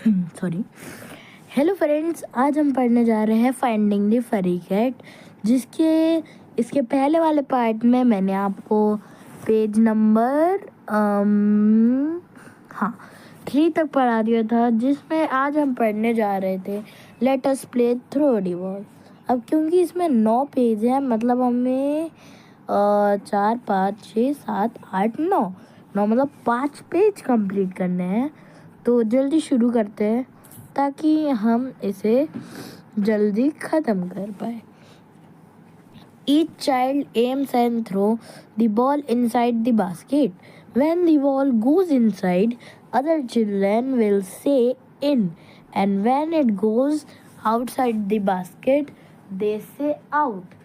Sorry. Hello friends, आज हम पढ़ने जा रहे हैं फाइंडिंग द फरी कैट, जिसके इसके पहले वाले पार्ट में मैंने आपको पेज नंबर 3 तक पढ़ा दिया था, जिसमें आज हम पढ़ने जा रहे थे let us play throw the ball. अब क्योंकि इसमें 9 पेज है, मतलब हमें 4 5 6 7 8 9 मतलब 5 पेज कंप्लीट करने हैं। तो जल्दी शुरू करते हैं ताकि हम इसे जल्दी ख़त्म कर पाए। Each child aims and throw the ball inside the basket. When the ball goes inside, other children will say in, and when it goes outside the basket, they say out.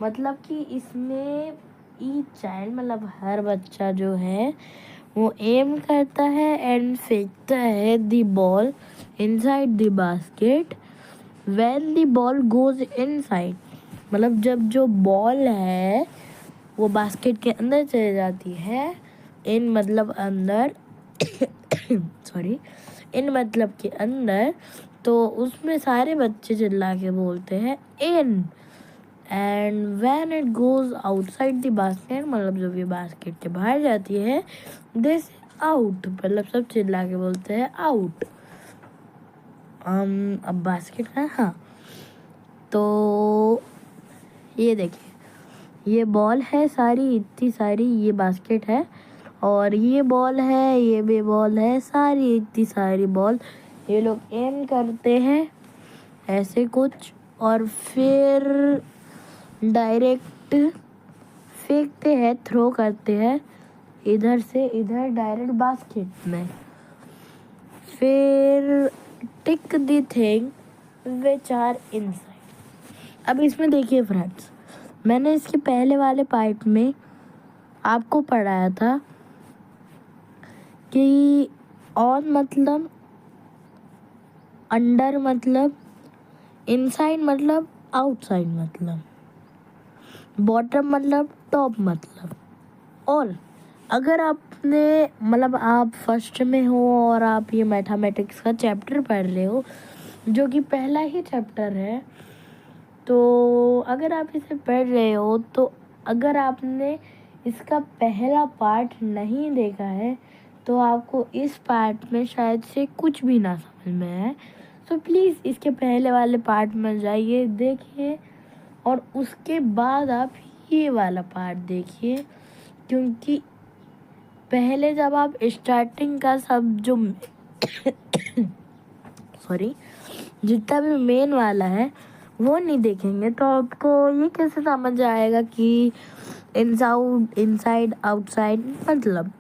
मतलब कि इसमें each child मतलब हर बच्चा जो है वो M करता है एंड फेंकता है the ball inside the basket when the ball goes inside. मतलब जब जो बॉल है वो बास्केट के अंदर चली जाती है, इन मतलब अंदर सॉरी इन मतलब के अंदर, तो उसमें सारे बच्चे चिल्ला के बोलते हैं इन। And when it goes outside the basket, मतलब जब ये बास्केट के बाहर जाती है, दिस आउट, मतलब सब चिल्ला के बोलते हैं आउट। अब बास्केट का तो ये देखिए, ये बॉल है सारी, इतनी सारी, ये बास्केट है और ये बॉल है, ये भी बॉल है, सारी इतनी सारी बॉल ये लोग एम करते हैं ऐसे कुछ, और फिर डायरेक्ट फेंकते हैं, थ्रो करते हैं इधर से इधर डायरेक्ट बास्केट में। फिर tick the thing which are inside. अब इसमें देखिए फ्रेंड्स, मैंने इसके पहले वाले पार्ट में आपको पढ़ाया था कि ऑन मतलब अंडर मतलब इनसाइड मतलब आउटसाइड मतलब बॉटम मतलब टॉप मतलब। और अगर आपने मतलब आप फर्स्ट में हो और आप ये मैथमेटिक्स का चैप्टर पढ़ रहे हो, जो कि पहला ही चैप्टर है, तो अगर आप इसे पढ़ रहे हो, तो अगर आपने इसका पहला पार्ट नहीं देखा है तो आपको इस पार्ट में शायद से कुछ भी ना समझ में आए। तो प्लीज़ इसके पहले वाले पार्ट में जाइए, देखिए, और उसके बाद आप ये वाला पार्ट देखिए, क्योंकि पहले जब आप स्टार्टिंग का सब जो जितना भी मेन वाला है वो नहीं देखेंगे तो आपको ये कैसे समझ आएगा कि इनसाइड आउटसाइड मतलब।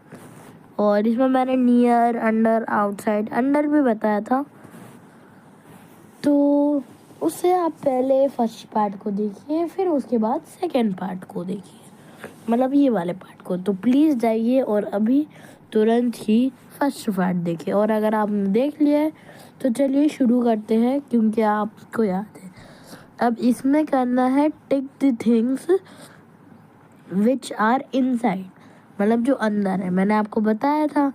और इसमें मैंने नियर अंडर आउटसाइड अंडर भी बताया था, तो उससे आप पहले फर्स्ट पार्ट को देखिए, फिर उसके बाद सेकंड पार्ट को देखिए, मतलब ये वाले पार्ट को। तो प्लीज़ जाइए और अभी तुरंत ही फर्स्ट पार्ट देखिए, और अगर आपने देख लिया है तो चलिए शुरू करते हैं, क्योंकि आपको याद है। अब इसमें करना है tick the things which are inside, मतलब जो अंदर है। मैंने आपको बताया था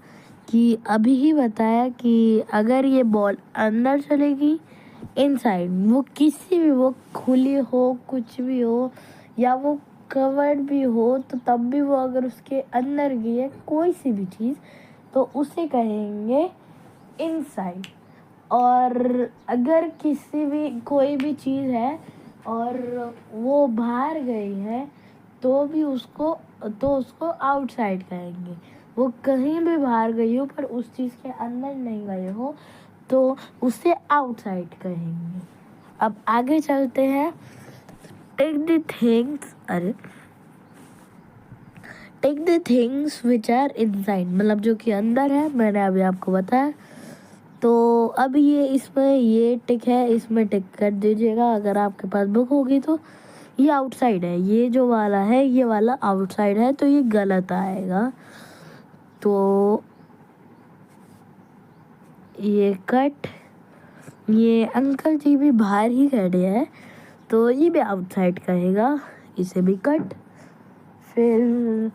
कि अभी ही बताया कि अगर ये बॉल अंदर चलेगी इनसाइड, वो किसी भी, वो खुली हो, कुछ भी हो, या वो कवर्ड भी हो, तो तब भी वो अगर उसके अंदर गई है कोई सी भी चीज़, तो उसे कहेंगे इनसाइड। और अगर किसी भी कोई भी चीज़ है और वो बाहर गई है तो भी उसको आउटसाइड कहेंगे। वो कहीं भी बाहर गई हो पर उस चीज़ के अंदर नहीं गए हो तो उसे आउटसाइड कहेंगे। अब आगे चलते हैं। Take the things which are inside, मतलब जो कि अंदर है, मैंने अभी आपको बताया। तो अब ये इसमें ये टिक है, इसमें टिक कर दीजिएगा अगर आपके पास बुक होगी तो। ये आउटसाइड है, ये जो वाला है ये वाला आउटसाइड है, तो ये गलत आएगा। तो ये कट, ये अंकल जी भी बाहर ही खड़े हैं तो ये भी आउटसाइड कहेगा, इसे भी कट। फिर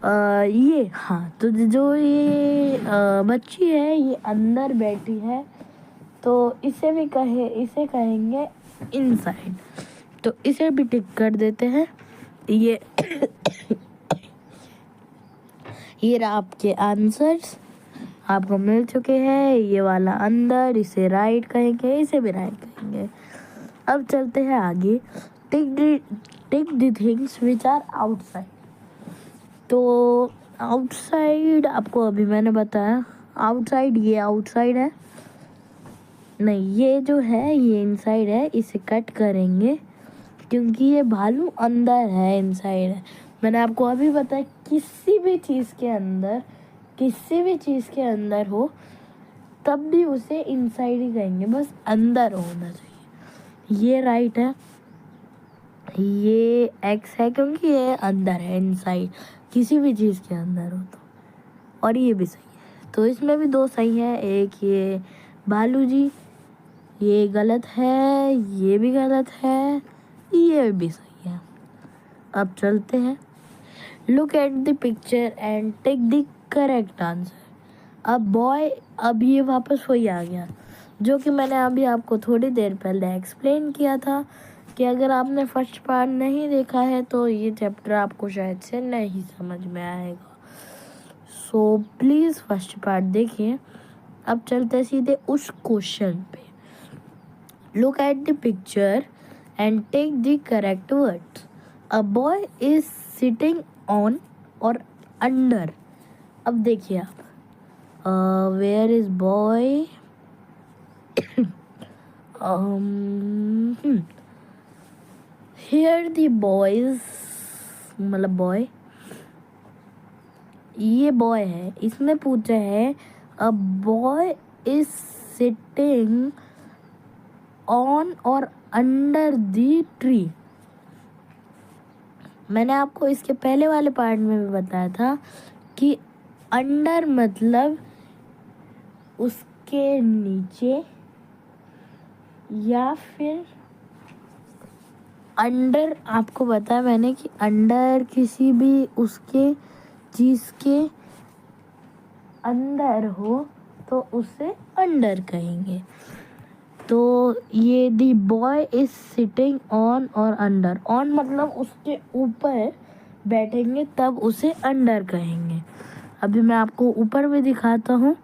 ये हाँ, तो जो ये बच्ची है ये अंदर बैठी है, तो इसे कहेंगे इनसाइड। तो इसे भी टिक कर देते हैं। ये ये रहा आपके आंसर्स, आपको मिल चुके हैं। ये वाला अंदर, इसे राइट कहेंगे, इसे भी राइट कहेंगे। अब चलते हैं आगे। Tick the things which are outside. तो आउटसाइड आपको अभी मैंने बताया, आउटसाइड ये आउटसाइड है, नहीं ये जो है ये इनसाइड है। इसे कट करेंगे क्योंकि ये भालू अंदर है, इनसाइड है। मैंने आपको अभी बताया किसी भी चीज़ के अंदर हो तब भी उसे इनसाइड ही कहेंगे, बस अंदर होना चाहिए। ये राइट है, ये एक्स है क्योंकि ये अंदर है, इनसाइड किसी भी चीज़ के अंदर हो तो। और ये भी सही है, तो इसमें भी दो सही है। एक ये भालू जी, ये गलत है, ये भी गलत है, ये भी सही है। अब चलते हैं। Look at the picture and take the correct answer. अब ये वापस वही आ गया जो कि मैंने अभी आपको थोड़ी देर पहले एक्सप्लेन किया था कि अगर आपने फर्स्ट पार्ट नहीं देखा है तो ये चैप्टर आपको शायद से नहीं समझ में आएगा। सो प्लीज़ फर्स्ट पार्ट देखिए। अब चलते सीधे उस क्वेश्चन पे। Look at the picture and take the correct words. A boy is sitting on और अंडर। अब देखिए आप, where is boy, here the boys, मतलब बॉय, ये बॉय है, इसमें पूछा है a boy is sitting on और अंडर द ट्री। मैंने आपको इसके पहले वाले पार्ट में भी बताया था कि अंडर मतलब उसके नीचे, या फिर अंडर आपको बताया मैंने कि अंडर किसी भी उसके चीज़ के अंदर हो तो उसे अंडर कहेंगे। तो ये दी बॉय इज सिटिंग ऑन और अंडर, ऑन मतलब उसके ऊपर बैठेंगे तब उसे अंडर कहेंगे। अभी मैं आपको ऊपर भी दिखाता हूँ।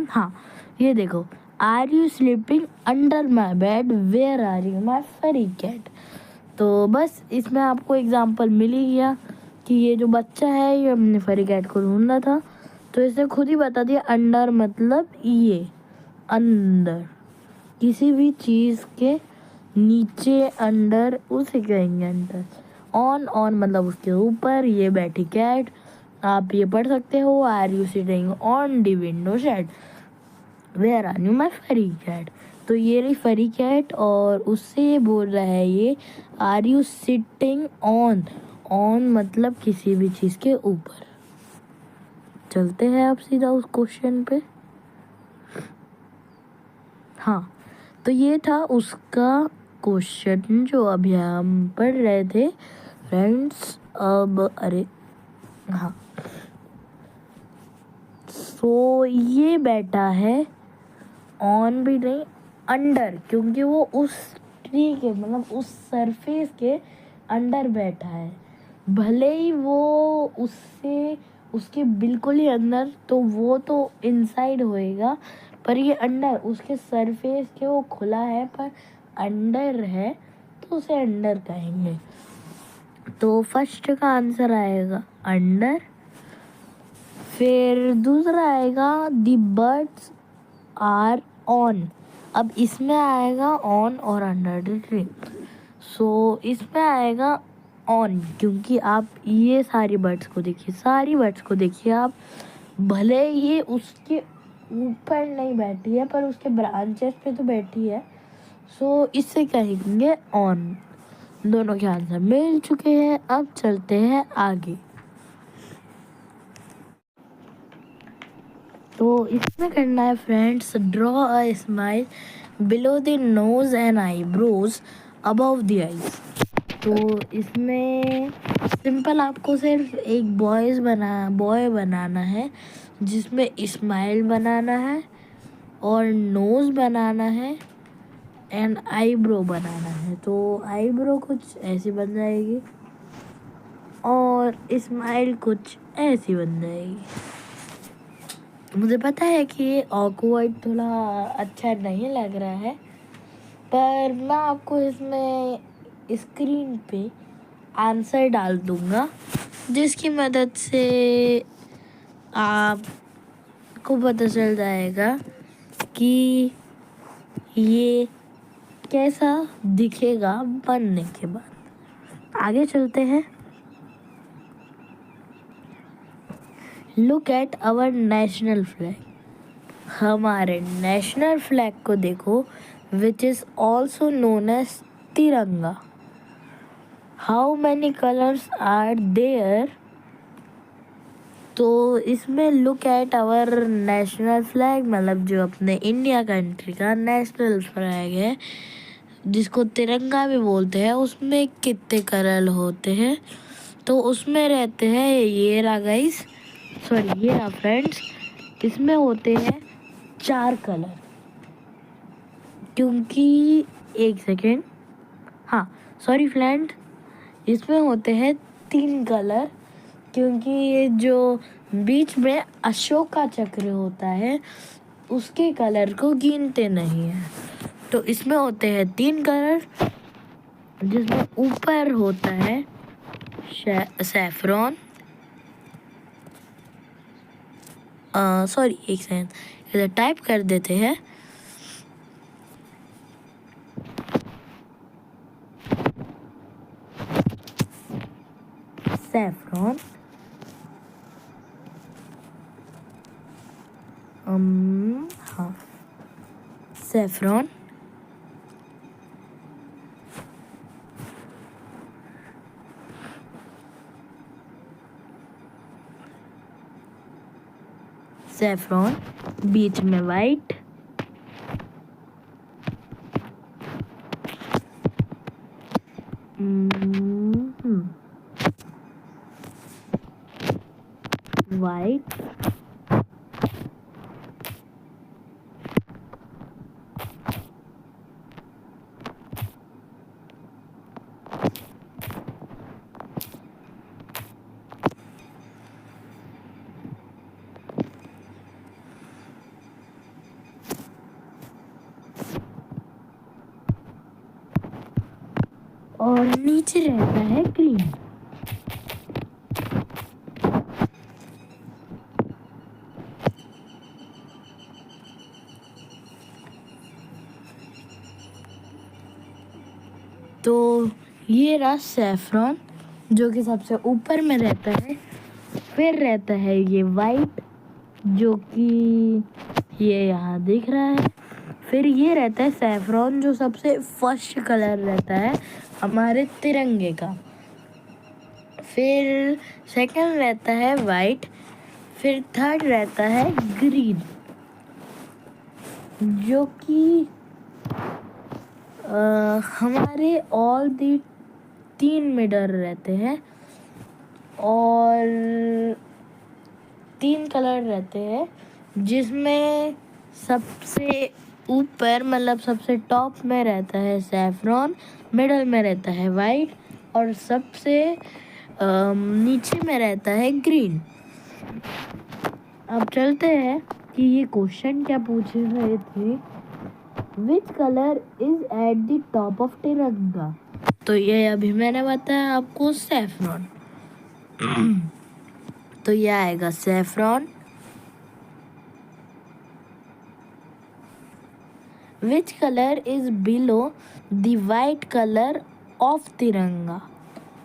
हाँ, ये देखो, are you sleeping under my bed, where are you my furry cat. तो बस इसमें आपको एग्जाम्पल मिल ही गया कि ये जो बच्चा है ये अपने फरी कैट को ढूंढ रहा था, तो इसने खुद ही बता दिया अंडर मतलब ये अंदर, किसी भी चीज़ के नीचे अंडर उसे कहेंगे अंडर। ऑन मतलब उसके ऊपर, ये बैठी कैट, आप ये पढ़ सकते हो, are you sitting on the window shade, where are you my furry cat. तो ये रही फरी कैट और उससे ये बोल रहा है ये are you sitting on, on मतलब किसी भी चीज़ के ऊपर। चलते हैं अब सीधा उस क्वेश्चन पे। हाँ, तो ये था उसका क्वेश्चन जो अभी हम पढ़ रहे थे फ्रेंड्स। अब अरे हाँ, सो ये बैठा है ऑन भी नहीं, अंडर, क्योंकि वो उस ट्री के मतलब उस सरफेस के अंडर बैठा है। भले ही वो उससे उसके बिल्कुल ही अंदर, तो वो तो इनसाइड होएगा, पर ये अंडर उसके सरफेस के वो खुला है पर अंडर है, तो उसे अंडर कहेंगे। तो फर्स्ट का आंसर आएगा अंडर। फिर दूसरा आएगा द बर्ड्स आर ऑन। अब इसमें आएगा ऑन और अंडर द ट्री, सो इसमें आएगा ऑन, क्योंकि आप ये सारी बर्ड्स को देखिए आप, भले ये उसके ऊपर नहीं बैठी है पर उसके ब्रांचेस पे तो बैठी है, सो इससे कहेंगे ऑन। दोनों के आंसर मिल चुके हैं। अब चलते हैं आगे। तो इसमें करना है friends, draw a smile below the nose and eyebrows above the eyes. तो इसमें सिंपल आपको सिर्फ एक बॉय बनाना है, जिसमें स्माइल बनाना है और नोज़ बनाना है एंड आईब्रो बनाना है। तो आईब्रो कुछ ऐसी बन जाएगी और स्माइल कुछ ऐसी बन जाएगी। मुझे पता है कि ये ऑकवर्ड थोड़ा अच्छा नहीं लग रहा है, पर मैं आपको इसमें स्क्रीन पे आंसर डाल दूँगा, जिसकी मदद से आपको पता चल जाएगा कि ये कैसा दिखेगा बनने के बाद। आगे चलते हैं। Look at our national flag. हमारे नेशनल फ्लैग को देखो, which is also known as tiranga. How many colours are there? तो इसमें look at our national flag मतलब जो अपने इंडिया कंट्री का नेशनल फ्लैग है, जिसको तिरंगा भी बोलते हैं, उसमें कितने कलर होते हैं? तो उसमें रहते हैं ये रहा फ्रेंड्स, इसमें होते हैं 4 कलर। क्योंकि एक सेकेंड, हाँ सॉरी फ्रेंड, इसमें होते हैं 3 कलर, क्योंकि ये जो बीच में अशोक का चक्र होता है उसके कलर को गिनते नहीं है। तो इसमें होते हैं 3 कलर, जिसमें ऊपर होता है सैफरॉन, सॉरी एक सेकंड इधर टाइप कर देते हैं। सैफरॉन, हाँ सैफरॉन, सैफरॉन, बीच में वाइट, वाइट, और नीचे रहता है ग्रीन। तो ये रहा सैफरॉन, जो कि सबसे ऊपर में रहता है। फिर रहता है ये वाइट, जो कि ये यहाँ दिख रहा है। फिर ये रहता है सैफरॉन, जो सबसे फर्स्ट कलर रहता है हमारे तिरंगे का। फिर सेकंड रहता है वाइट। फिर थर्ड रहता है ग्रीन, जो कि हमारे ऑल दी 3 मिडल रहते हैं और 3 कलर रहते हैं, जिसमें सबसे ऊपर मतलब सबसे टॉप में रहता है सैफरॉन, मिडल में रहता है वाइट और सबसे नीचे में रहता है ग्रीन। अब चलते हैं कि ये क्वेश्चन क्या पूछ रहे थे। Which colour is at the top of तिरंगा? तो ये अभी मैंने बताया आपको सैफरॉन। तो ये आएगा saffron. Which colour is below the white colour of तिरंगा?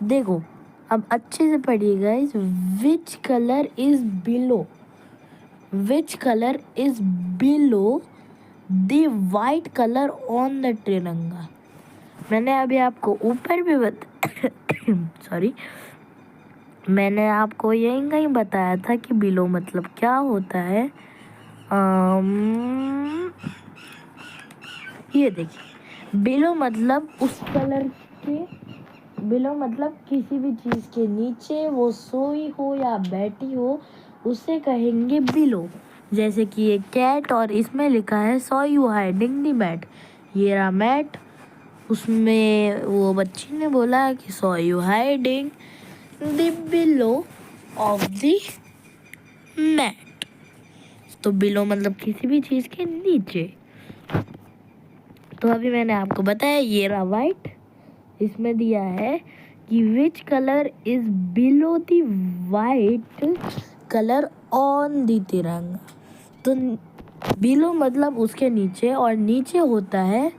देखो अब अच्छे से पढ़िएगा। इस which colour is below, which colour is below the white colour on the तिरंगा? मैंने अभी आपको ऊपर भी सॉरी मैंने आपको यही कहीं बताया था कि बिलो मतलब क्या होता है। ये देखिए, बिलो मतलब उस कलर के बिलो मतलब किसी भी चीज़ के नीचे वो सोई हो या बैठी हो उसे कहेंगे बिलो। जैसे कि ये कैट और इसमें लिखा है saw you hiding the mat, ये रहा मैट। उसमें वो बच्ची ने बोला कि saw you hiding the below of the mat. तो बिलो मतलब किसी भी चीज़ के नीचे। तो अभी मैंने आपको बताया ये रहा वाइट। इसमें दिया है कि which colour is below the white colour on the तिरंगा। तो बिलो मतलब उसके नीचे, और नीचे होता है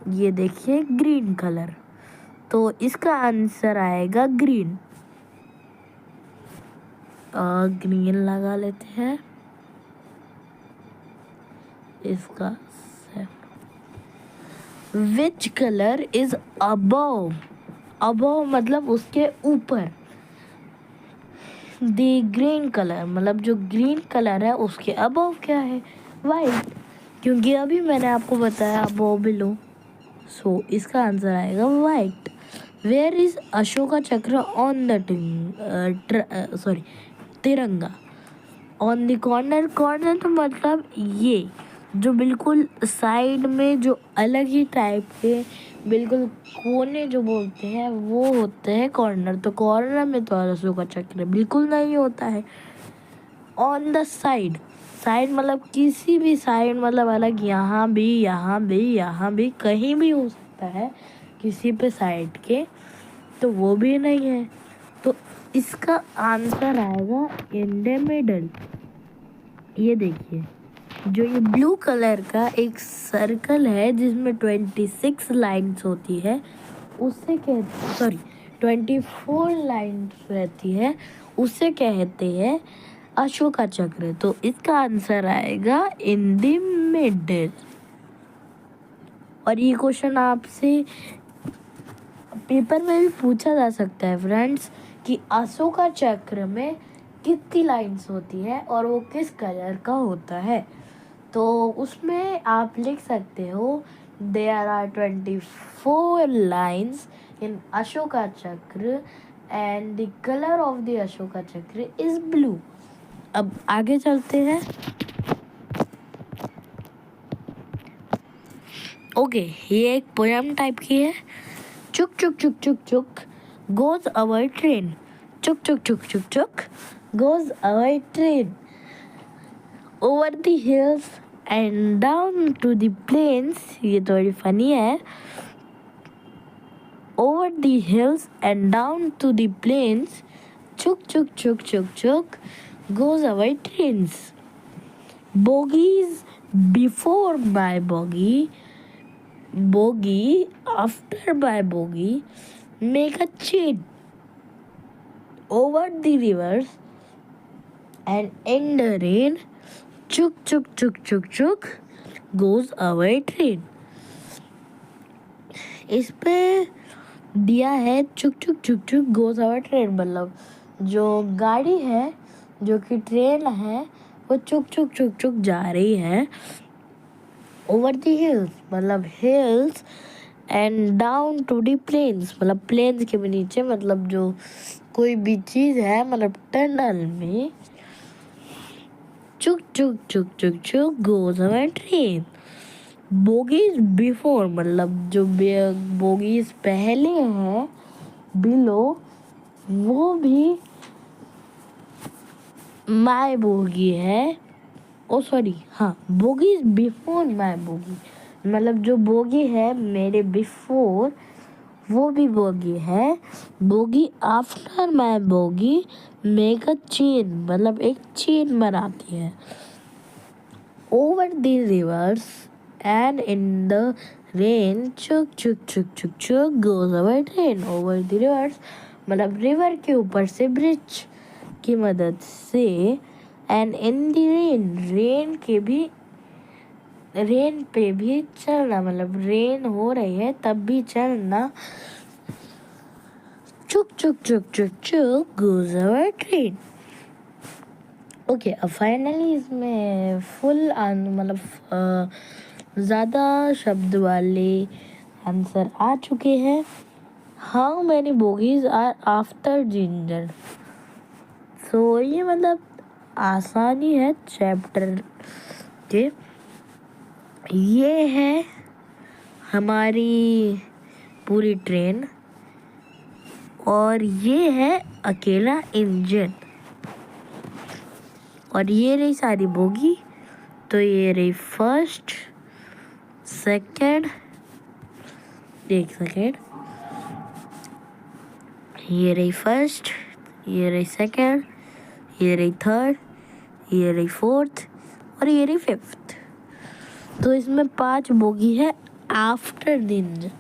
ये देखिए ग्रीन कलर। तो इसका आंसर आएगा ग्रीन। ग्रीन लगा लेते हैं इसका। Which colour is above, above मतलब उसके ऊपर, द ग्रीन कलर मतलब जो ग्रीन कलर है उसके अबव क्या है, वाइट। क्योंकि अभी मैंने आपको बताया अबव बिलो, सो इसका आंसर आएगा वाइट। वेयर इज अशोका चक्र ऑन द तिरंगा, ऑन द कॉर्नर। कॉर्नर तो मतलब ये जो बिल्कुल साइड में जो अलग ही टाइप के बिल्कुल कोने जो बोलते हैं वो होते हैं कॉर्नर। तो कॉर्नर में तो अशोका चक्र बिल्कुल नहीं होता है। ऑन द साइड, साइड मतलब किसी भी साइड मतलब अलग, यहाँ भी यहाँ भी यहाँ भी कहीं भी हो सकता है किसी पे साइड के, तो वो भी नहीं है। तो इसका आंसर आएगा इन द मिडल। ये देखिए जो ये ब्लू कलर का एक सर्कल है जिसमें 26 लाइन्स होती है उससे कहते, सॉरी 24 लाइन्स रहती है, उससे कहते हैं अशोका चक्र। तो इसका आंसर आएगा इन द मिडल। और ये क्वेश्चन आपसे पेपर में भी पूछा जा सकता है फ्रेंड्स कि अशोका चक्र में कितनी लाइन्स होती है और वो किस कलर का होता है। तो उसमें आप लिख सकते हो there are 24 lines in Ashoka chakra and the colour of the Ashoka chakra is blue. अब आगे चलते हैं। ओके, ये एक पोयम टाइप की है। चुक चुक चुक चुक चुक गोज अवर ट्रेन, चुक चुक चुक चुक चुक goes our train over the hills and down to the plains. ये थोड़ी फनी है। Over the hills and down to the plains, chug चुक चुक चुक चुक goes our trains. Bogies before my bogie, bogie after my bogie make a chain over the rivers and in the rain, chuk chuk chuk chuk chuk goes our train। इस पे दिया है चुक चुक चुक चुक गोज आवर ट्रेन मतलब जो गाड़ी है, जो कि ट्रेन है, वो चुक चुक चुक चुक जा रही है ओवर द हिल्स मतलब hills and down to the plains मतलब प्लेन्स के भी नीचे, मतलब जो कोई भी चीज़ है मतलब टनल में। चुक चुक चुक चुक चुक goes our train. Bogies before मतलब जो बोगीज पहले है बिलो, वो भी माय बोगी है। ओ सॉरी, हाँ, bogie is before my bogie मतलब जो बोगी है मेरे बिफोर वो भी बोगी है। Bogie after my bogie make a chain मतलब एक चेन बनाती है। Over the reverse and in the rain, चुक चुक चुक चुक चुक goes our train. Over the reverse मतलब रिवर के ऊपर से ब्रिज की मदद से, and in the rain rain के भी, रेन पे भी चलना मतलब रेन हो रही है तब भी चलना। चुक चुक चुक चुक चुक गोज अवर ट्रेन। ओके, अब फाइनली इसमें फुल मतलब ज़्यादा शब्द वाले आंसर आ चुके हैं। How many bogies are after ginger. So ये मतलब आसानी है चैप्टर के। ये है हमारी पूरी ट्रेन और ये है अकेला इंजन और ये रही सारी बोगी। तो ये रही फर्स्ट, सेकंड, एक सेकेंड, ये रही फर्स्ट, ये रही सेकंड, ये रही थर्ड, ये रही फोर्थ और ये रही फिफ्थ। तो इसमें 5 बोगी है आफ्टर द इंजन।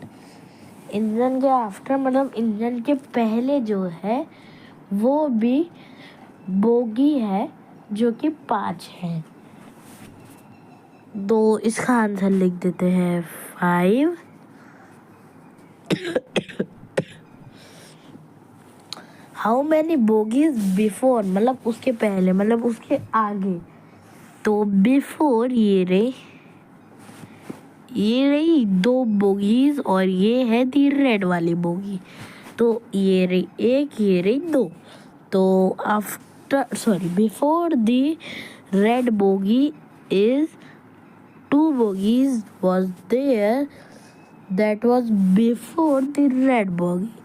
इंजन के आफ्टर मतलब इंजन के पहले जो है वो भी बोगी है जो कि 5 है। तो इसका आंसर लिख देते हैं 5। हाउ मैनी बोगीज बिफोर मतलब उसके पहले मतलब उसके आगे। तो बिफोर ये रही 2 बोगीज और ये है दी रेड वाली बोगी। तो ये रही 1, ये रही 2। तो before the red bogie is 2 bogies was there that was before the red bogie.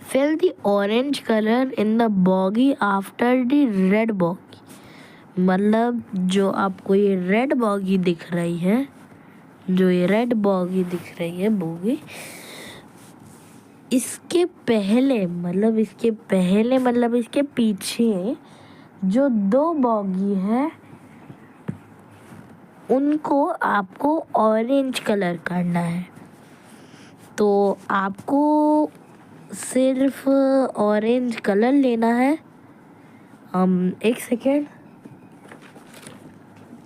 Fill the orange color in the bogie after the red bogie. मतलब जो आपको ये रेड बॉगी दिख रही है, जो ये रेड बॉगी दिख रही है बोगी, इसके पहले मतलब इसके पीछे जो 2 बॉगी है उनको आपको ऑरेंज कलर करना है। तो आपको सिर्फ ऑरेंज कलर लेना है। एक सेकेंड,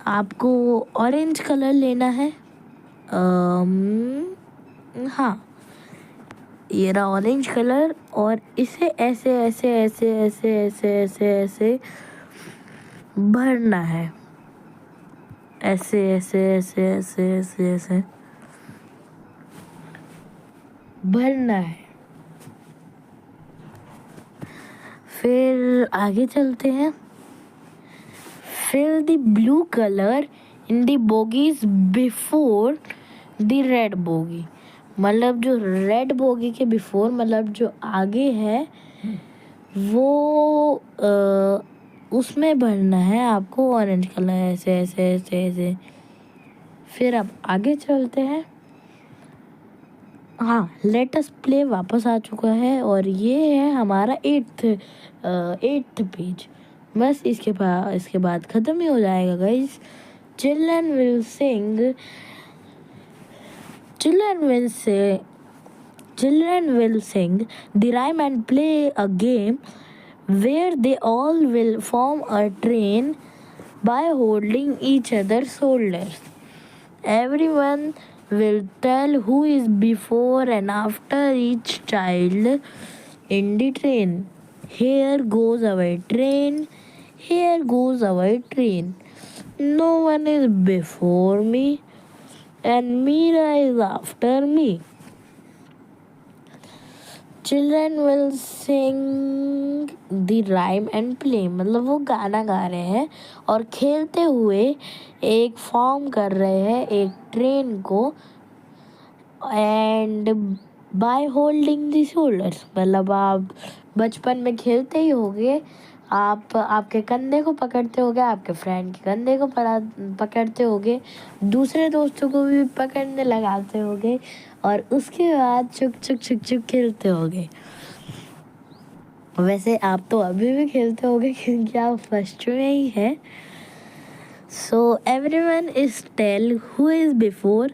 आपको ऑरेंज कलर लेना है। हाँ, ये रहा ऑरेंज कलर और इसे ऐसे ऐसे ऐसे ऐसे ऐसे ऐसे ऐसे भरना है। ऐसे ऐसे ऐसे ऐसे ऐसे ऐसे भरना है। फिर आगे चलते हैं। Fill the blue colour in the bogies before the red bogie. मतलब जो रेड बोगी के बिफोर मतलब जो आगे है वो उसमें भरना है आपको ऑरेंज कलर ऐसे ऐसे ऐसे ऐसे। फिर अब आगे चलते हैं। हाँ, लेट अस प्ले वापस आ चुका है और ये है हमारा 8th पेज। बस इसके बाद ख़त्म ही हो जाएगा guys. Children will sing the rhyme and play a game where they all will form a train by holding each other's shoulders. Everyone will tell who is before and after each child in the train. Here goes our train, here goes our train. No one is before me and Meera is after me. Children will sing the rhyme and play मतलब वो गाना गा रहे हैं और खेलते हुए एक फॉर्म कर रहे हैं एक ट्रेन को। And by holding the shoulders मतलब आप बचपन में खेलते ही होगे, आप आपके कंधे को पकड़ते होगे, आपके फ्रेंड के कंधे को पकड़ते होगे, दूसरे दोस्तों को भी पकड़ने लगाते होगे और उसके बाद चुक चुक चुक चुक खेलते होगे। वैसे आप तो अभी भी खेलते होगे क्योंकि आप फर्स्ट में ही है। So everyone is tell who is before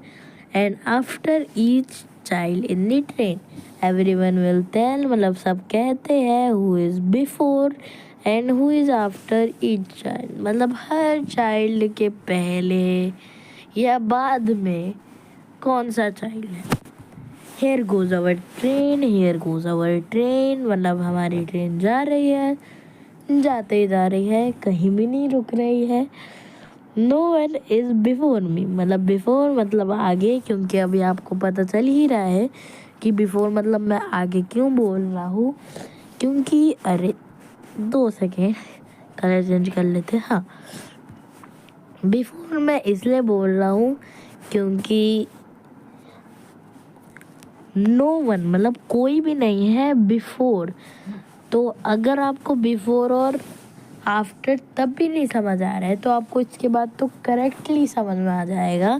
and after each child in the train. Everyone will tell मतलब सब कहते हैं who is before and who is after each child मतलब हर चाइल्ड के पहले या बाद में कौन सा चाइल्ड है। Here goes our train, here goes our train मतलब हमारी ट्रेन जा रही है, जाते ही जा रही है, कहीं भी नहीं रुक रही है। No one is before me मतलब बिफोर मतलब आगे, क्योंकि अभी आपको पता चल ही रहा है कि बिफोर मतलब मैं आगे क्यों बोल रहा हूँ, क्योंकि अरे 2 सेकेंड कलर चेंज कर लेते। हाँ, बिफोर मैं इसलिए बोल रहा हूँ क्योंकि नो वन मतलब कोई भी नहीं है बिफोर। तो अगर आपको बिफोर और आफ्टर तब भी नहीं समझ आ रहा है तो आपको इसके बाद तो करेक्टली समझ में आ जाएगा,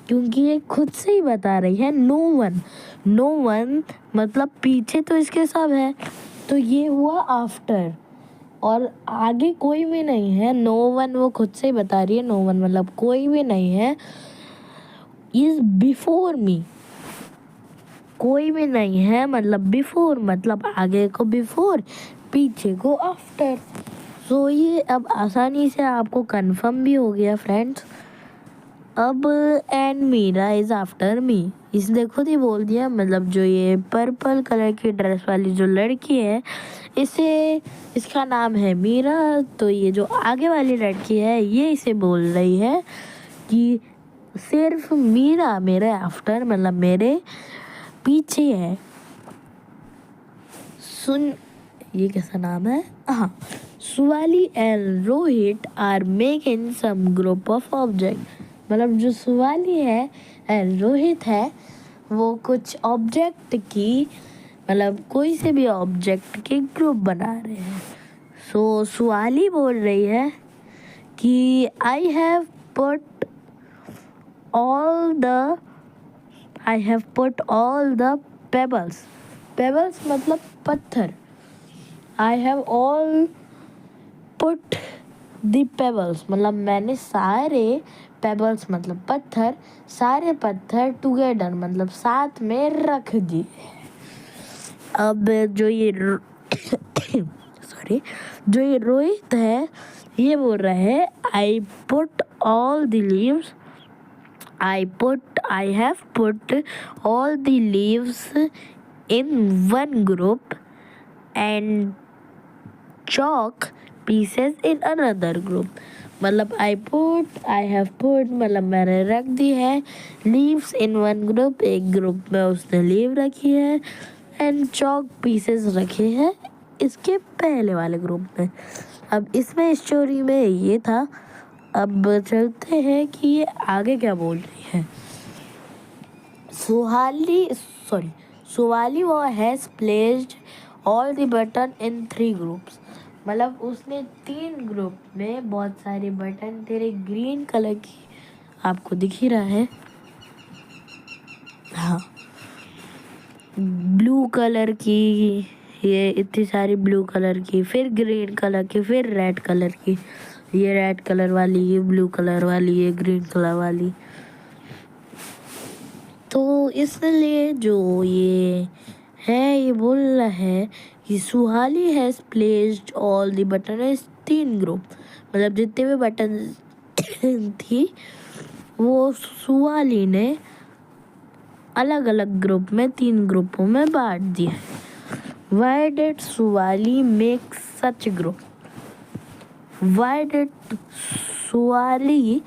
क्योंकि ये खुद से ही बता रही है नो वन। नो वन मतलब पीछे तो इसके सब है, तो ये हुआ आफ्टर, और आगे कोई भी नहीं है। नो वन वो खुद से ही बता रही है, नो वन मतलब कोई भी नहीं है इज बिफोर मी। कोई भी नहीं है मतलब बिफोर मतलब आगे को बिफोर, पीछे को आफ्टर। सो ये अब आसानी से आपको कंफर्म भी हो गया फ्रेंड्स। अब and Meera is after me, इसने खुद ही बोल दिया। मतलब जो ये पर्पल कलर की ड्रेस वाली जो लड़की है, इसे इसका नाम है मीरा। तो ये जो आगे वाली लड़की है ये इसे बोल रही है कि सिर्फ मीरा मेरे आफ्टर मतलब मेरे पीछे है। सुन, ये कैसा नाम है? हाँ, Suvali and Rohit are making some group of object. मतलब जो सुवाली है एंड रोहित है वो कुछ ऑब्जेक्ट की मतलब कोई से भी ऑब्जेक्ट के ग्रुप बना रहे हैं। सो सुवाली बोल रही है कि I have put all the pebbles. Pebbles मतलब पत्थर। I have all put the pebbles मतलब मैंने सारे पेबल्स मतलब पत्थर, सारे पत्थर टुगेदर मतलब साथ में रख दिए। अब जो ये सॉरी, जो ये रोहित है ये बोल रहा है I put all the leaves, I have put all the leaves in one group and chalk pieces in another group। मतलब I have put मतलब मैंने रख दी है leaves in one group, एक ग्रुप में उसने लीव रखी है, and chalk pieces रखे हैं इसके पहले वाले ग्रुप में। अब इसमें स्टोरी में ये था। अब चलते हैं कि ये आगे क्या बोल रही है। सुवाली वो has placed all the button in 3 groups. मतलब उसने 3 ग्रुप में बहुत सारे बटन, तेरे ग्रीन कलर की आपको दिख ही रहा है, हाँ, ब्लू कलर की, ये इतनी सारी ब्लू कलर की, फिर ग्रीन कलर की, फिर रेड कलर की, ये रेड कलर वाली, ये ब्लू कलर वाली, ये ग्रीन कलर वाली। तो इसलिए जो ये है ये बोल रहा है कि Suhali has placed all the button is 3 group. मतलब जितने भी बटन थी वो सुहाली ने अलग अलग ग्रुप में 3 ग्रुपों में बांट दिया। Why did Suvali make such group? Why did Suvali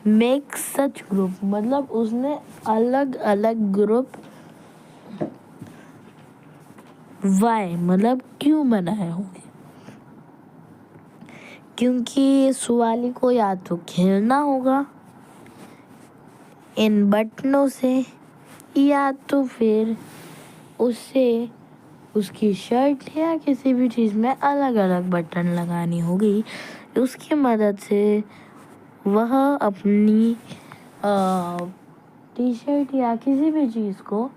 make such group मतलब उसने अलग अलग ग्रुप वाई मतलब क्यों बनाए होंगे? क्योंकि सुवाली को या तो खेलना होगा इन बटनों से, या तो फिर उससे उसकी शर्ट या किसी भी चीज़ में अलग अलग बटन लगानी होगी। उसकी मदद से वह अपनी टी शर्ट या किसी भी चीज़ को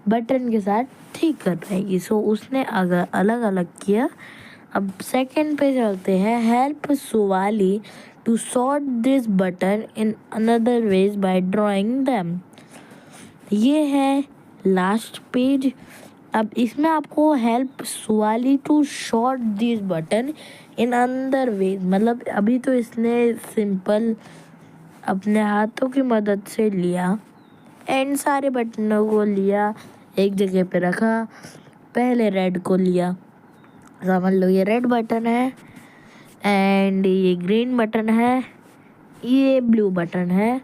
बटन के साथ ठीक कर पाएगी। सो उसने अगर अलग अलग किया। अब सेकंड पे चलते हैं। Help Suvali to sort this button in another ways by drawing them. ये है लास्ट पेज। अब इसमें आपको help Suvali to sort this button in another ways मतलब अभी तो इसने सिंपल अपने हाथों की मदद से लिया एंड सारे बटनों को लिया, एक जगह पे रखा। पहले रेड को लिया, समझ लो ये रेड बटन है, एंड ये ग्रीन बटन है, ये ब्लू बटन है।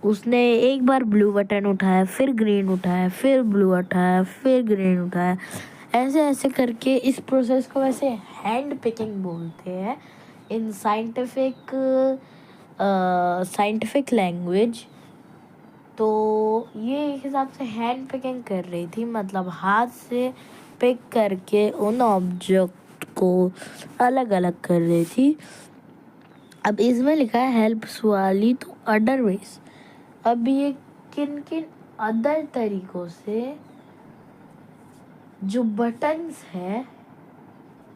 उसने एक बार ब्लू बटन उठाया, फिर ग्रीन उठाया, फिर ब्लू उठाया, फिर ग्रीन उठाया, ऐसे ऐसे करके इस प्रोसेस को वैसे हैंड पिकिंग बोलते हैं इन साइंटिफिक लैंग्वेज। तो ये एक हिसाब से हैंड पिकिंग कर रही थी, मतलब हाथ से पिक करके उन ऑब्जेक्ट को अलग अलग कर रही थी। अब इसमें लिखा है हेल्प सुवाली तो अदरवाइज। अब ये किन किन अदर तरीकों से जो बटन्स हैं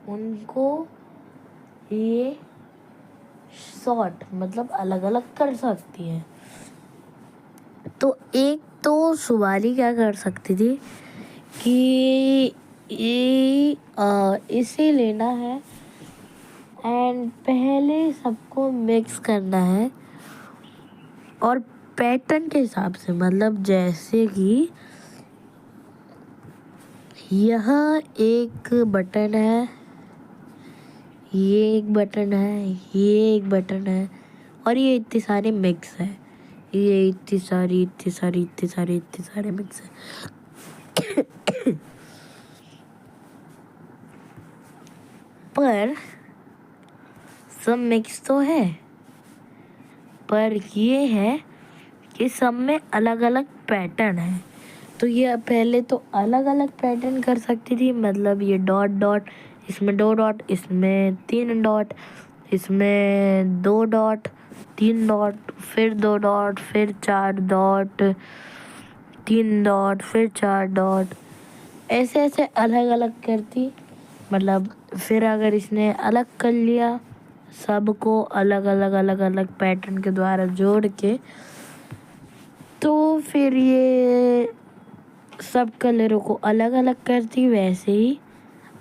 उनको ये सॉर्ट मतलब अलग अलग कर सकती है। तो एक तो सुवाली क्या कर सकती थी कि ये इसे लेना है एंड पहले सबको मिक्स करना है और पैटर्न के हिसाब से, मतलब जैसे कि यह एक बटन है, ये एक बटन है, ये एक बटन है और ये इतने सारे मिक्स है, ये इतनी सारे मिक्स है। पर सब मिक्स तो है, पर ये है कि सब में अलग अलग पैटर्न है। तो ये पहले तो अलग अलग पैटर्न कर सकती थी, मतलब ये डॉट डॉट, इसमें 2 डॉट, इसमें 3 डॉट, इसमें 2 डॉट, 3 डॉट, फिर 2 डॉट, फिर 4 डॉट, 3 डॉट, फिर 4 डॉट, ऐसे ऐसे अलग अलग करती। मतलब फिर अगर इसने अलग कर लिया सबको अलग अलग पैटर्न के द्वारा जोड़ के, तो फिर ये सब कलरों को अलग अलग करती वैसे ही,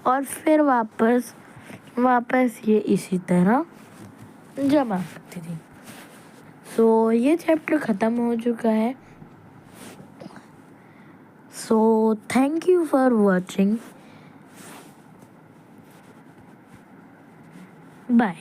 और फिर वापस ये इसी तरह जमा करती थी। सो ये चैप्टर ख़त्म हो चुका है। So thank you for watching, bye.